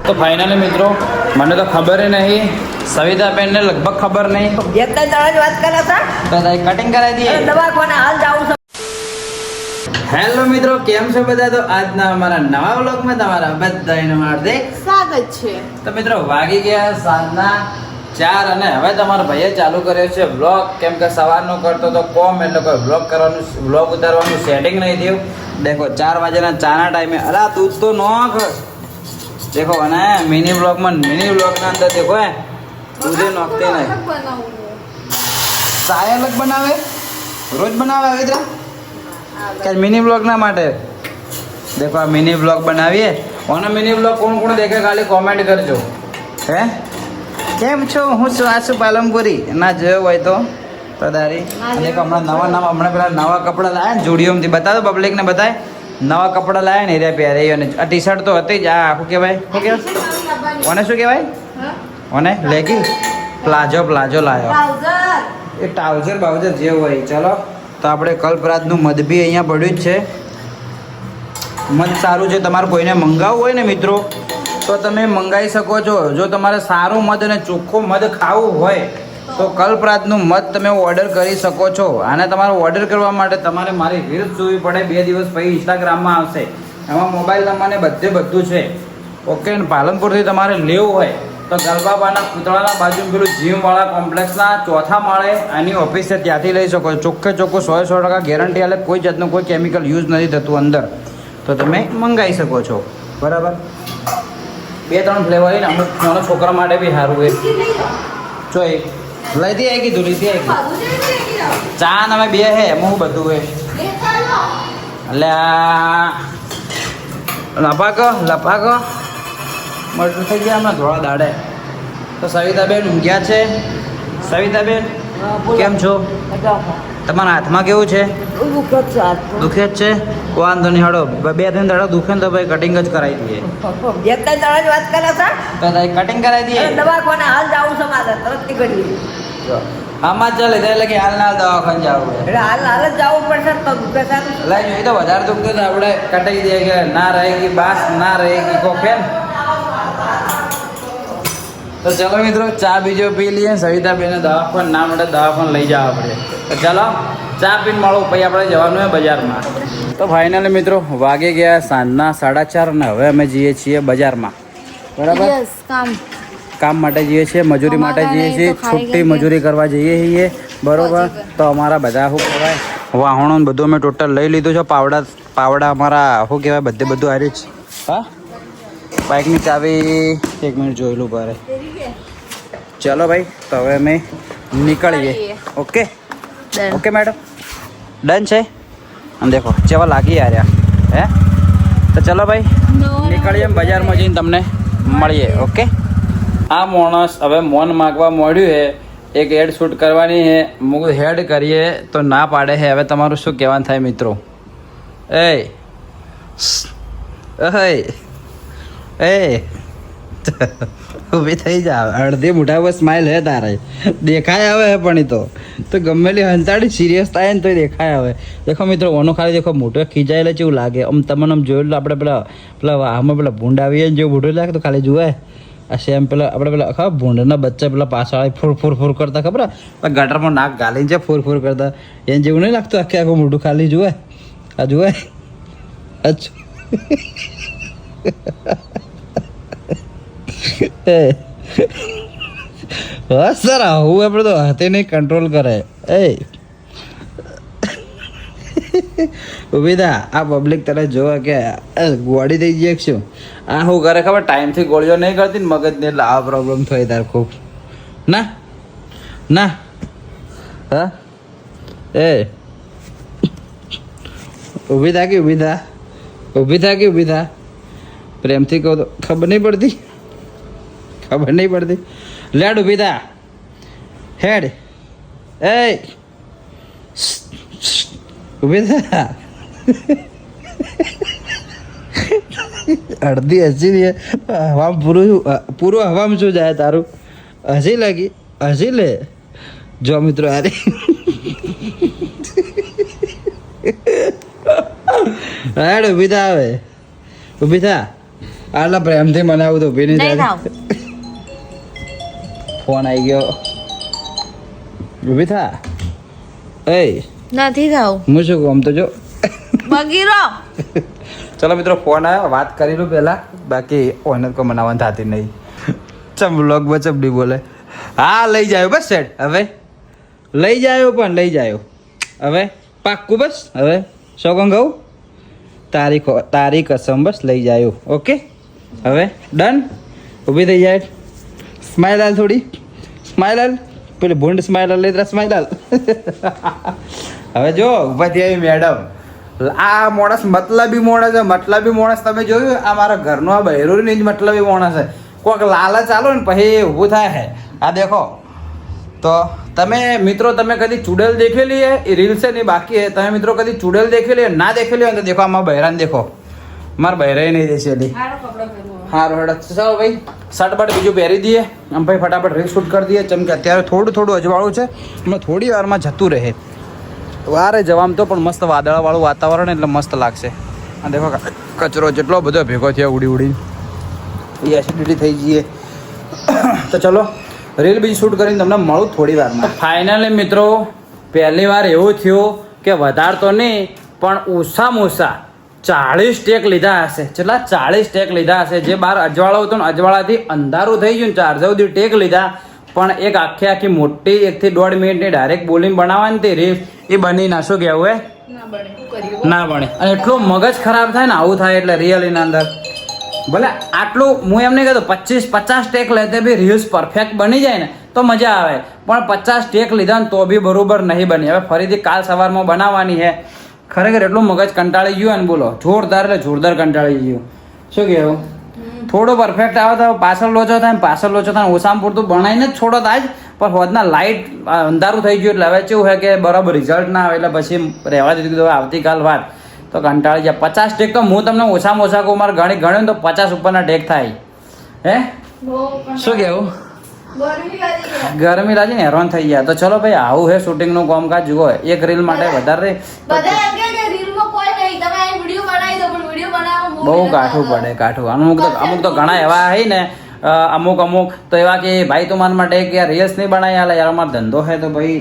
તો ફાઇનલી મિત્રો મને તો ખબર નહીં, સવિતાબેનને લગભગ ખબર નહીં. એકતા દાડા જ વાત કરે છે તો કટિંગ કરાવી દઈએ. દવાખાને હાલ જાવું છે. હેલો મિત્રો, કેમ છો બધા? તો આજના અમારા નવા વ્લોગમાં તમારા બધાનું હાર્દિક સ્વાગત છે. તો મિત્રો વાગી ગયા સાંજના 4 અને હવે તમારા ભાઈએ ચાલુ કર્યો છે વ્લોગ. કેમ કે સવારનો કરતો તો કોમ એટલે કોઈ વ્લોગ ઉતારવાનું સેટિંગ નહીં થયું. દેખો 4 વાગ્યાના ચાના ટાઈમે અલા દૂધ તો નોખ દેખો અને મિની વ્લોગના અંદર દેખો દૂધે નોખતી નહીં. ચાય અલગ બનાવે, રોજ બનાવે આવી રીતે કે મિની વ્લોગના માટે. દેખો આ મિની વ્લોગ બનાવીએ. ઓનો મિની વ્લોગ કોણ કોણ દેખે ખાલી કોમેન્ટ કરજો. હે કેમ છો? હું છું આશુ પાલનપુરી. ના જોયો હોય તો દારી દેખો હમણાં પેલા નવા કપડાં લાયા ને જુડિયોમાંથી. બતાવો પબ્લિકને બતાય નવા કપડાં લાયા ને એરિયા પહેરે. અને આ ટી શર્ટ તો હતી જ. આ શું કહેવાય ઓને શું કહેવાય ઓને લેગી પ્લાઝો લાયો. એ ટ્રાઉઝર બાઉઝર જે હોય. ચલો તો આપણે કલ્પરાજનું મધ બી અહીંયા પડ્યું જ છે. મધ સારું છે. તમારે કોઈને મંગાવવું હોય ને મિત્રો તો તમે મંગાવી શકો છો. જો તમારે સારું મધ અને ચોખ્ખું મધ ખાવું હોય તો કલ્પરાજનું મધ તમે ઓર્ડર કરી શકો છો. અને તમારે ઓર્ડર કરવા માટે તમારે મારી રીલ્સ જોવી પડે. 2 દિવસ પછી ઇન્સ્ટાગ્રામમાં આવશે. એમાં મોબાઈલ નંબરને બધું છે. ઓકે. ને પાલનપુરથી તમારે લેવું હોય તો ગલબાબાના પૂતળાના બાજુ પેલું જીમવાળા કોમ્પ્લેક્સના 4થા માળે આની ઓફિસ છે, ત્યાંથી લઈ શકો છો. ચોખ્ખું 100% ગેરંટી આલે. કોઈ જાતનું કોઈ કેમિકલ યુઝ નથી થતું અંદર. તો તમે મંગાવી શકો છો. બરાબર. 2-3 ફ્લેવર હોય ને અમુક નાના છોકરા માટે બી સારું હોય. જો એ લઈથી આવી કીધું લીધી આવી ચા ને અમે 2 હે એમાં હું બધું હોય. એટલે લપાક મર્ડર થઈ ગયા હમણાં થોડા દાડે. તો સવિતાબેન ઊંઘ્યા છે. સવિતાબેન કેમ છો? તમારા હાથમાં કેવું છે? દુખે જ છે. વાંધો નહીં હડો 2-3 દાડા દુખે ને તો ભાઈ કટિંગ જ કરાવી દઈએ. એકતા દાડા જ વાત કરે છે તો કટિંગ કરાવી દઈએ. દવાખાને હાલ જાવું છે મારે તરત નીકળી. આમાં જ ચાલે એટલે કે હાલ દવાખાને જવું હોય એટલે હાલ જ જવું પડશે તો દુખે છે. લઈ જોઈએ તો વધારે દુખતું તો આપણે કટાઈ દઈએ કે ના રહેગી બાસ ના રહેગી કોફેન. તો ચલો મિત્રો ચા બીજો પી લઈએ. સવિતાબેને દવાખાને ના મળે દવાખાને લઈ જવા પડે. તો ચલો ચા પીને મળું પછી આપણે જવાનું હોય બજારમાં. તો ફાઇનલી મિત્રો વાગી ગયા સાંજના 4:30 અને હવે અમે જઈએ છીએ બજારમાં. બરાબર. કામ માટે જઈએ છીએ, મજૂરી માટે જઈએ છીએ. છૂટી મજૂરી કરવા જઈએ છીએ. બરોબર. તો અમારા બધા શું કહેવાય વાહણો બધું અમે ટોટલ લઈ લીધું છે. પાવડા અમારા શું કહેવાય બધું આવી જ. હા બાઇકની ચાવી 1 મિનિટ જોયેલું ભારે. ચલો ભાઈ તો હવે અમે નીકળીએ. ઓકે ઓકે મેડમ ડન છે. અને દેખો જેવા લાગી આવ્યા હે. તો ચલો ભાઈ નીકળીએ બજારમાં જઈને તમને મળીએ. ઓકે. આ માણસ હવે મોન માગવા મળ્યું હે. એક હેડ શૂટ કરવાની હે. મુક હેડ કરીએ તો ના પાડે હે. હવે તમારું શું કહેવાનું થાય મિત્રો? એ ઊભી થઈ જા. અડધી મોઢા પર સ્માઇલ હે તારે દેખાય આવે હે. પણ એ તો ગમેલી હંતાડી સિરિયસ થાય ને તો દેખાય આવે. દેખો મિત્રો ઓનો ખાલી દેખો મોટો ખીજાયેલા જેવું લાગે. તમને આમ જોયેલું આપણે પેલા આમાં પેલા ભૂંડ આવીએ ને જેવું મોટું લાગે તો ખાલી જુએ. આ સેમ પેલા આપણે પેલા ખબર ભૂંડના બચ્ચા પેલા પાછળ ફૂર કરતા ખબર ગટરમાં નાક ગાલીને છે ફૂર કરતા એને જેવું નહીં લાગતું. આખું મોટું ખાલી જુએ. આ જુએ અચ્છા હા સર આવું આપણે તો હાથે નહીં કંટ્રોલ કરે. ઉભી થા. આ પબ્લિક તરફ જોવા કે ગોળી થઈ જાય શું? આ શું કરે ખબર? ટાઈમથી ગોળીઓ નહીં કરતી ને મગજને એટલે આ પ્રોબ્લેમ થાય તાર ખૂબ. ના હા ઊભી થા. પ્રેમથી કહો તો ખબર નહીં પડતી. લેડ ઊભી થા. હેડ ઊભી થા. અડધી હસી હવામાં પૂરું હવામાં શું જાય તારું? હસી લાગી હસી લે. જો મિત્રો અરે હેડ ઊભી થા. હવે ઊભી થા. આટલા પ્રેમથી મનાવું તો ઉભી નહીં નહીં થાય. ખાવ ફોન આવી ગયો. ઊભી થા. એ નથી ખાવ હું શું કહું આમ તો જો. બગીરો ચલો મિત્રો ફોન આવ્યો વાત કરી લઉં પહેલા બાકી ઓનર કોઈ મનાવવાની થતી નહીં. ચમ બ્લોગ બચબ નહીં બોલે. હા લઈ જાયો બસ સેટ હવે લઈ જાયો પણ લઈ જાયો હવે પાક્કું બસ હવે શું કહું તારી કસમ બસ લઈ જાયો ઓકે હવે ડન. ઊભી થઈ જાય સ્માઈલ હાલ થોડી સ્માઈલ હાલ પેલી ભૂંડ સ્માઈલ હાલ લઈ સ્માઈલ હાલ. હવે જો ઊભા થઈ આવી મેડમ. આ માણસ મતલબી માણસ તમે જોયું આ મારા ઘરનો આ બહેરું જ મતલબી માણસ છે. કોઈક લાલચ ચાલો ને પછી ઊભું થાય છે. આ દેખો તો તમે મિત્રો તમે કદી ચૂડેલ દેખેલી હે એ રીલ છે ને બાકી હે. તમે મિત્રો કદી ચૂડેલ દેખેલી ના દેખેલી હોય તો દેખો આમાં બહેરાને દેખો મારા બહેરાઈ નહીં દેખેલી. સારું હેડો ચાલો ભાઈ શર્ટ બટ બીજું પહેરી દઈએ આમ ભાઈ ફટાફટ રીલ શૂટ કરી દઈએ કેમ કે અત્યારે થોડું અજવાળું છે હમણાં થોડી વારમાં જતું રહે. વારે જવામાં તો પણ મસ્ત વાદળાવાળું વાતાવરણ એટલે મસ્ત લાગશે. આ દેખો કચરો જેટલો બધો ભેગો થયો ઉડી એસિડિટી થઈ જઈએ. તો ચલો રીલ બીજી શૂટ કરીને તમને મળું થોડી વારમાં. ફાઇનલી મિત્રો પહેલી વાર એવું થયું કે વધારે તો નહીં પણ ઓછામાં ઓછા 40 ટેક લીધા હશે. કેટલા 40 ટેક લીધા હશે. જે બહાર અજવાળો હતો ને અજવાળાથી અંધારું થઈ ગયું ને 4 સુધી ટેક લીધા પણ એક આખી મોટી 1 થી 1.5 મિનિટની ડાયરેક્ટ બોલિંગ બનાવવાની તે રીલ એ બની ના શું કહેવું હે ના બને. અને એટલું મગજ ખરાબ થાય ને આવું થાય એટલે રિયલીના અંદર ભલે આટલું હું એમ નહીં કહેતો 25-50 ટેક લેતે બી રીલ્સ પરફેક્ટ બની જાય ને તો મજા આવે પણ 50 ટેક લીધા ને તો બી બરોબર નહીં બની. હવે ફરીથી કાલ સવારમાં બનાવવાની છે. ખરેખર એટલું મગજ કંટાળી ગયું ને બોલો જોરદાર એટલે જોરદાર કંટાળી ગયું. શું કહેવું થોડો પરફેક્ટ આવે તો પાછળ લોચો થાય ઓછામાં પૂરતું બનાવીને જ છોડો થાય જ પણ હોદના લાઇટ અંધારું થઈ ગયું એટલે હવે કેવું છે કે બરાબર રિઝલ્ટ ના આવે એટલે પછી રહેવા દીધું આવતીકાલ વાત તો કંટાળી જાય. 50 ટેક તો હું તમને ઓછામાં ઓછા કહું મારે ગણ્યું ને તો 50 ઉપરના ટેક થાય હે શું કહેવું ગરમી લાગી ને હેરાન થઈ ગયા. તો ચલો ભાઈ આવું છે શૂટિંગનું કામકાજ જુઓ એક રીલ માટે વધારે બહુ કાઠું પડે અમુક તો ઘણા એવા હે ને અમુક તો એવા કે ભાઈ તું મારા માટે કે રીલ્સ નહીં બનાવી આલે યાર અમારો ધંધો છે તો ભાઈ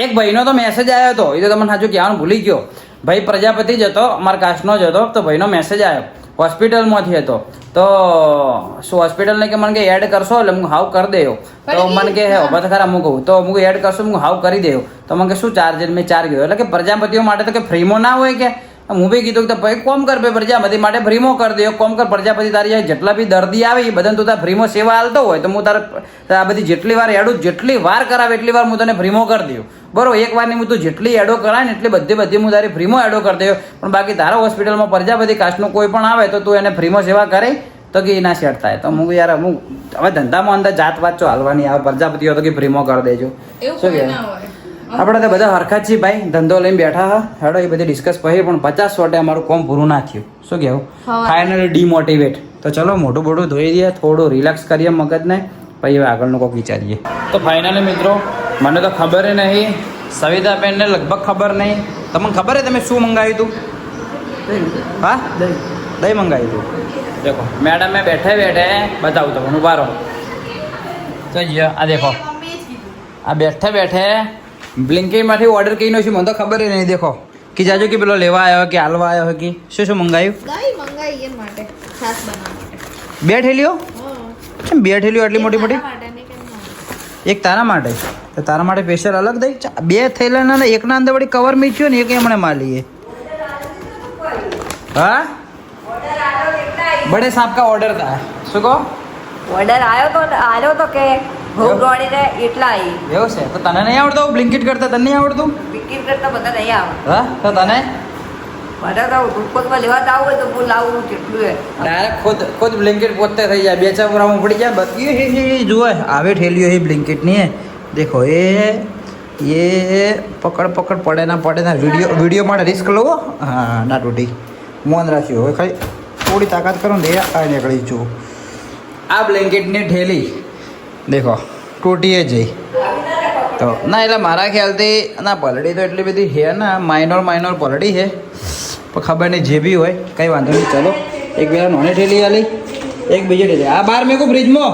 એક ભાઈનો તો મેસેજ આવ્યો હતો એ તો તમને સાચું કહેવાનું ભૂલી ગયો. ભાઈ પ્રજાપતિ જ હતો અમારા કાસ્ટનો જ હતો તો ભાઈનો મેસેજ આવ્યો હોસ્પિટલમાંથી હતો તો શું હોસ્પિટલને કે મને કે એડ કરશો એટલે હું હાવ કરી દેયો તો મને કે હે ઉભા તો ખરા હું કહું તો હું એડ કરશો હું હાવ કરી દેયો તો મને કે શું ચાર્જ મેં 4 કીધું એટલે કે પ્રજાપતિઓ માટે તો કે ફ્રીમાં ના હોય કે હું બી કીધું કે ભાઈ કોમ કર ભાઈ પ્રજાપતિ માટે ફ્રીમાં કરી દે કોમ કર પ્રજાપતિ તારી જેટલા બી દર્દી આવે એ બધાને તું તાર ફ્રીમાં સેવા હાલતો હોય તો હું તારે આ બધી જેટલી વાર એડું જેટલી વાર કરાવે એટલી વાર હું તને ફ્રીમાં કરી દઉં બરોબર. એક વારની હું તું જેટલી એડો કરાય ને એટલી બધી હું તારી ફ્રીમાં એડો કરી દઉં પણ બાકી તારા હોસ્પિટલમાં પ્રજાપતિ કાસ્ટનું કોઈ પણ આવે તો તું એને ફ્રીમાં સેવા કરે તો કે ના સેટ થાય તો હું યાર હું હવે ધંધામાં અંદર જાત વાત ચો હાલવાની આવે પ્રજાપતિઓ તો કે ફ્રીમાં કરી દેજો શું કે આપણે તો બધા હરખા જ છીએ ભાઈ ધંધો લઈને બેઠા હા હેડો એ બધી ડિસ્કસ પછી પણ 50 અમારું કોમ પૂરું ના થયું શું કહેવું ફાઇનલી ડીમોટિવેટ. તો ચલો મોટું ધોઈ દઈએ થોડું રિલેક્સ કરીએ મગજને પછી હવે આગળનું કોઈક વિચારીએ. તો ફાઇનલી મિત્રો મને તો ખબર નહીં સવિતાબેનને લગભગ ખબર નહીં તમને ખબર હે તમે શું મંગાવ્યું હતું હા દહીં મંગાવ્યું હતું. દેખો મેડમ મેં બેઠે બતાવું તમને ઉભા રહો તો આ દેખો આ બેઠે બ્લિંકિટમાંથી ઓર્ડર કરીને છે મને તો ખબર નહીં. દેખો કે જાજો કે પેલો લેવા આવ્યો કે હાલવા આવ્યો કે શું મંગાવ્યું બે ઠેલીઓ કેમ બે ઠેલીઓ આટલી મોટી એક તારા માટે તો તારા માટે સ્પેશિયલ અલગ દઈ બે થેલાના એકના અંદર વળી કવર મીચ્યો ને એક એમણે માલીએ હા બડે સાહેબ કા ઓર્ડર था શું કહો ઓર્ડર આવ્યો તો કે ભૂખ દોડીને એટલા આવી એવું છે તો તને નહીં આવડતું બ્લિંકિટ કરતા તને નહીં આવડતું ટિકિટ કરતા બધા નહીં આવે હા તો તને બધા તો ગ્લુકોઝમાં લેવા જવું હોય તો હું લાવું જેટલું હે ડાયરેક્ટ ખુદ બ્લિંકિટ પોતે થઈ જાય 2-4 ગ્રામ પડી જાય બધી જુઓ આવે ઠેલીઓ એ બ્લિંકિટની હે દેખો ये पकड़ पड़े ना वीडियो માટે રિસ્ક લો હા ના તૂટી મોન રાખ્યો હવે ખાલી થોડી તાકાત કરો ને આ નીકળી છું આ બ્લેન્કેટની ઠેલી દેખો તૂટીએ જઈ તો ના એટલે મારા ખ્યાલથી ના પલડી તો એટલી બધી છે ને માઇનોર પલડી છે પણ ખબર નહીં જે બી હોય કંઈ વાંધો નહીં. ચલો એક બે નોની ઠેલી આલી, એક બીજી ઠેલી આ બહાર મેં કહું ફ્રીજમાં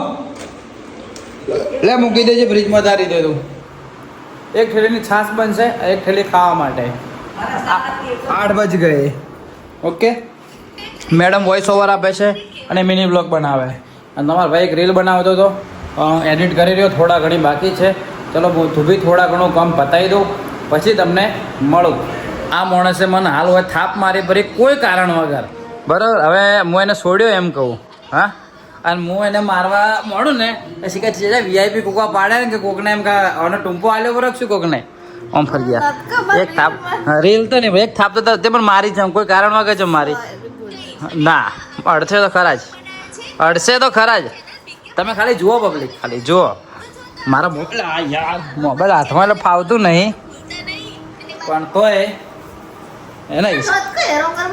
લે મૂકી દેજે ફ્રીજમાં તારી દે તું. એક ઠેલીની છાશ બનશે, એક ઠેલી ખાવા માટે. 8 બજ ગયે. ઓકે મેડમ વોઇસ ઓવર આપે છે અને મિની બ્લોગ બનાવે. અને તમારો ભાઈ એક રીલ બનાવતો હતો, એડિટ કરી રહ્યો, થોડા ઘણી બાકી છે. ચલો હું બી થોડા ઘણું કામ પતાવી દઉં પછી તમને મળું. આ માણસે મને હાલ હોય થાપ મારી ભરી કોઈ કારણ વગર, બરાબર. હવે હું એને છોડ્યો એમ કહું, હા. અને હું એને મારવા મળું ને પછી કે વીઆઈપી કોકવા પાડે ને કે કોકને એમ કે આનો ટૂંપો આલ્યો બરાબર શું કોકને આમ ફરી ગયા. એક થાપ રીલ તો નહીં, એક થાપ તો તે પણ મારી છે કોઈ કારણ વગર છે મારી. ના અડશે તો ખરા જ, અડશે તો ખરા જ. તમે ખાલી જુઓ પબ્લિક, ખાલી જુઓ. મારા મોબાઈલ યાર મોબાઈલ હાથમાં એટલે ફાવતું નહીં પણ તોય એ નહીં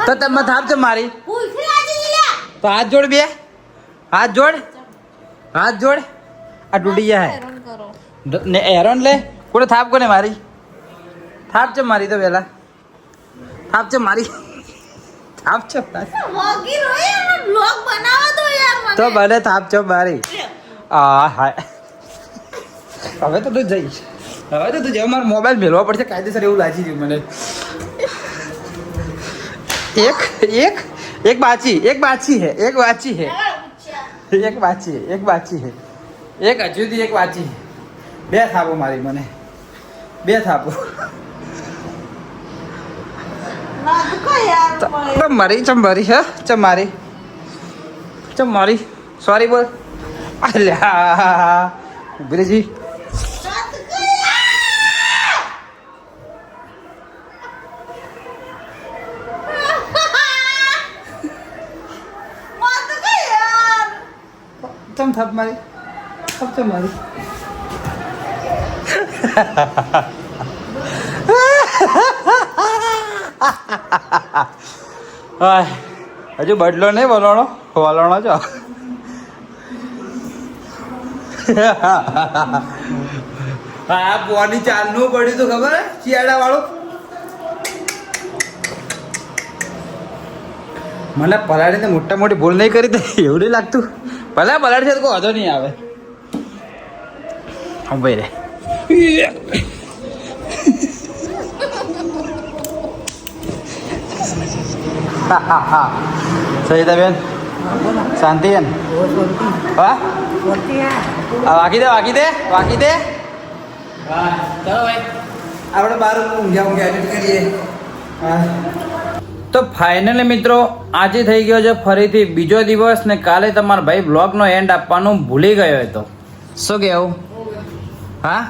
તો તમે થાપ છે મારી. તો હાથ જોડ બે, હાથ જોડ, હાથ જોડ. આ તૂટી જાય ને હેરોન લે કોને થાપ કોને મારી? થાપ છે મારી તો પેલા થાપ છે મારી, થાપ છે તો ભલે થાપ છે મારી. હા હા હવે તો તું જઈશ, હવે તો તું જેવો મારો મોબાઈલ મેળવો પડશે કાયદેસર એવું લાગી ગયું મને. એક એક એક બાચી, એક બાચી હે, એક બાચી હે, એક બાચી હે, એક બાચી હે, એક હજુથી એક બાચી. બે થાપો મારી મને, બે થાપો મારી. ચંબારી હે ચમારી, ચમારી સોરી બોલ. અલ્યા બ્રિજી ચમ થાપ મારી, થાપ ચમ મારી. હજુ બદલો નહીં વલોણો, વલોણો છો. આ પોની ચાલનું પડ્યું તું ખબર હે શિયાળા વાળું. મને પલાળીને મોટા મોટી ભૂલ નહીં કરી દે એવું નહીં લાગતું. ભલે પલાળી છે તો કોઈ વાંધો નહીં આવે. હા ભાઈ રે સહિતા બેન શાંતિ બેન હા વાગી દે વાગી દે વાગી દે. હા ચાલો ભાઈ આપણે બહાર ઊંઘ્યા ઊંઘ્યા એડિટ કરીએ. હા તો ફાઇનલી મિત્રો આજે થઈ ગયો છે ફરીથી બીજો દિવસ ને કાલે તમારા ભાઈ બ્લોગનો એન્ડ આપવાનું ભૂલી ગયો હતો. શું કહેવું? હા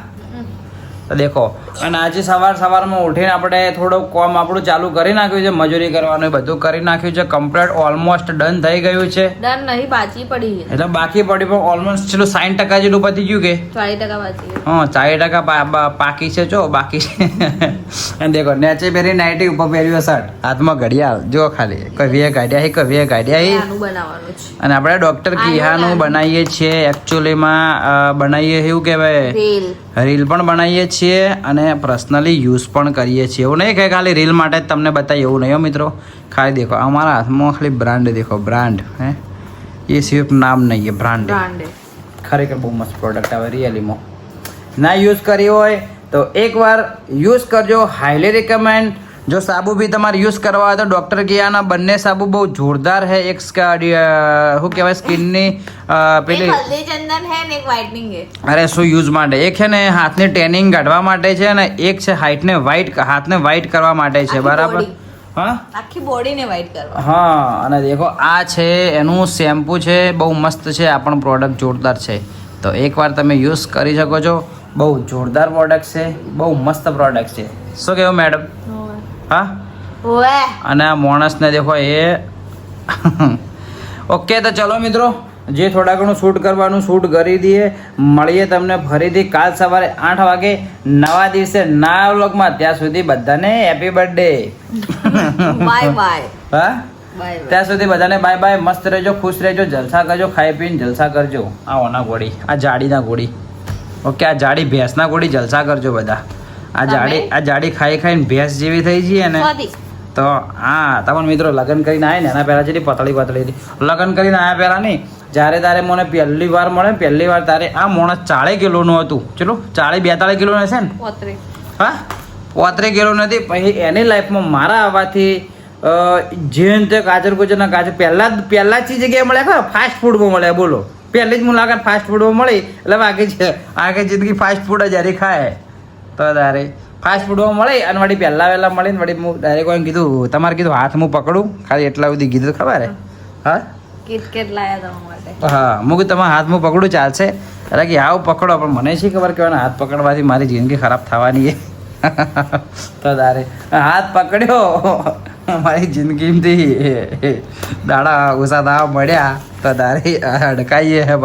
તો દેખો અને આજે સવારમાં ઉઠીને આપણે થોડુંક કામ આપણું ચાલુ કરી નાખ્યું છે, મજૂરી કરવાનું બધું કરી નાખ્યું છે. કમ્પ્લીટ ઓલમોસ્ટ ડન થઈ ગયું છે. ડન નહીં બાકી પડી છે એટલે બાકી પડી પણ ઓલમોસ્ટ ચલો 60% જેટલું પતી ગયું કે 40% બાકી છે. હા 40% બાકી છે. જો બાકી છે અને દેખો નેચે પહેરી નાઇટી ઉપર પહેર્યું શર્ટ, હાથમાં ઘડિયાળ જો ખાલી કવિએ ગાડ્યા છે, કવિએ ગાડ્યા છે. આનું બનાવવાનું છે અને આપણે ડોક્ટર કિહાનું બનાવીએ છીએ. એકચ્યુઅલીમાં બનાવીએ એવું કહેવાય રીલ પણ બનાવીએ છીએ અને પર્સનલી યુઝ પણ કરીએ છીએ. એવું નહીં કે ખાલી રીલ માટે જ તમને બતાવીએ એવું નહીં હો મિત્રો. ખાલી દેખો અમારા હાથમાં ખાલી બ્રાન્ડ દેખો, બ્રાન્ડ હે એ સિર્ફ નામ નહીં, એ બ્રાન્ડ. ખરેખર બહુ મસ્ત પ્રોડક્ટ આવે રિયલીમાં. ના યુઝ કરી હોય તો એકવાર યુઝ કરજો, હાઈલી રિકમેન્ડ. જો સાબુ બી તમારે યુઝ કરવા હોય તો ડૉક્ટર કિયાના બંને સાબુ બહુ જોરદાર છે. એક શું કહેવાય સ્કિનની પેલી હલ્દી ચંદન હે ને એક વ્હાઇટનિંગ હે. અરે શું યુઝ માટે? એક છે ને હાથની ટેનિંગ કાઢવા માટે છે અને એક છે હાથને વ્હાઇટ કરવા માટે છે. બરાબર હા આખી બોડીને વ્હાઇટ કરવા. હા અને દેખો આ છે એનું શેમ્પૂ છે, બહુ મસ્ત છે. આ પણ પ્રોડક્ટ જોરદાર છે તો એકવાર તમે યુઝ કરી શકો છો. બહુ જોરદાર પ્રોડક્ટ છે, બહુ મસ્ત પ્રોડક્ટ છે. શું કહેવું મેડમ? હા ઓએ અને આ માણસને દેખો એ ઓકે. તો ચલો મિત્રો જે થોડા ઘણું શૂટ કરવાનું શૂટ કરી દઈએ. મળીએ તમને ફરીથી કાલ સવારે 8 વાગે નવા દિવસે નવા વ્લોગમાં. ત્યાં સુધી બધાને હેપી બર્થડે. Bye bye. હા બાય ત્યાં સુધી બધાને બાય બાય. મસ્ત રહેજો, ખુશ રહેજો, જલસા કરજો, ખાઈ પીને જલસા કરજો. આ ઓના ગોળી, આ જાડીના ગોળી. ઓકે આ જાડી ભેંસના ગોળી જલસા કરજો બધા. આ જાડી ખાઈ ખાઈને ભેંસ જેવી થઈ જઈએ ને તો હા તમને મિત્રો લગ્ન કરીને આવે ને એના પહેલાં જેટલી પતળી હતી લગ્ન કરીને આવ્યા પહેલાં નહીં જ્યારે તારે મને પહેલી વાર મળે ને પહેલી વાર તારે આ માણસ 40 કિલોનું હતું ચલો 40-42 કિલોનું હશે ને પોતરી હા 35 કિલો નથી પછી એની લાઈફમાં મારા આવવાથી જેન તે કાચર કોચરના કાચર પહેલાં જ જગ્યાએ મળે ખબર ફાસ્ટ ફૂડમાં મળે બોલો પહેલી જ મુલાકાત ફાસ્ટ ફૂડમાં મળી એટલે આગળ જિંદગી ફાસ્ટ ફૂડ જ હારી ખાય તો તારે ફાસ્ટ ફૂડમાં મળી અને વળી વહેલા મળીને વળી હું ડાયરેક્ટ કોઈ કીધું તમારે કીધું હાથ હું પકડું ખાલી એટલા સુધી કીધું ખબર હે હા કિટકેટ લાયા તમારા માટે હા હું કીધું તમારા હાથમાં પકડું ચાલશે એટલે કે આવું પકડો પણ મને શી ખબર કહેવાના હાથ પકડવાથી મારી જિંદગી ખરાબ થવાની છે તો તારે હાથ પકડ્યો મારી જિંદગીમાંથી દાડા ઓછા થવા મળ્યા તો તારે અડકાઈએ હે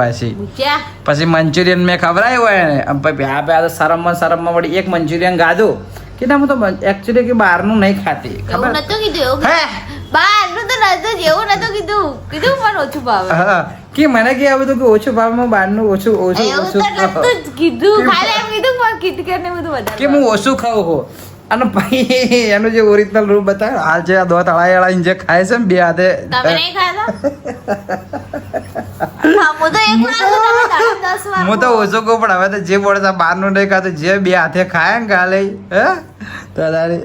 પછી મંચુરિયન મેં ખવડાવ્યું હોય ને પછી શરમમાં વળી એક મંચુરિયન ગાધું કે ના હું તો એકચ્યુઅલી કે બહારનું નહીં ખાતી એવું ખબર નતું કીધું એવું હે બહારનું તો નતું જ એવું નતું કીધું પણ ઓછું ભાવે હા કે મને કે આ બધું કે ઓછું ભાવમાં બહારનું ઓછું એવું તો નતું જ કીધું ખાલી એમ કીધું પણ કિટકેટ ને બધું કે હું ઓછું ખાઉં હો અને પછી એનું જે ઓરિજિનલ રૂપ બતાવે હાલ જે આ દો તળાઈ જે ખાય છે ને બે હાથે તમે નહીં ખાતા હા હું તો એક વાર તમે 10 વાર હું તો ઓછું કહું પણ હવે તો જે બોલે બહારનું નહીં ખાતું જે બે હાથે ખાય ને કાલે હે તો તારે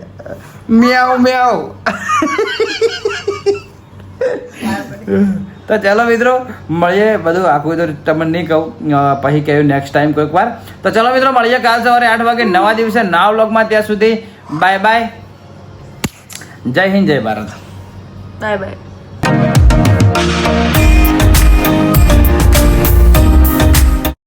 મ્યાઉ તો ચાલો મિત્રો મળીએ બધું આખું તો તમને નહીં કહું પછી કહ્યું નેક્સ્ટ ટાઈમ કોઈક વાર તો ચાલો મિત્રો મળીએ કાલ સવારે 8 વાગે નવા દિવસે નવા વ્લોગમાં ત્યાં સુધી બાય બાય જય હિન્દ જય ભારત બાય બાય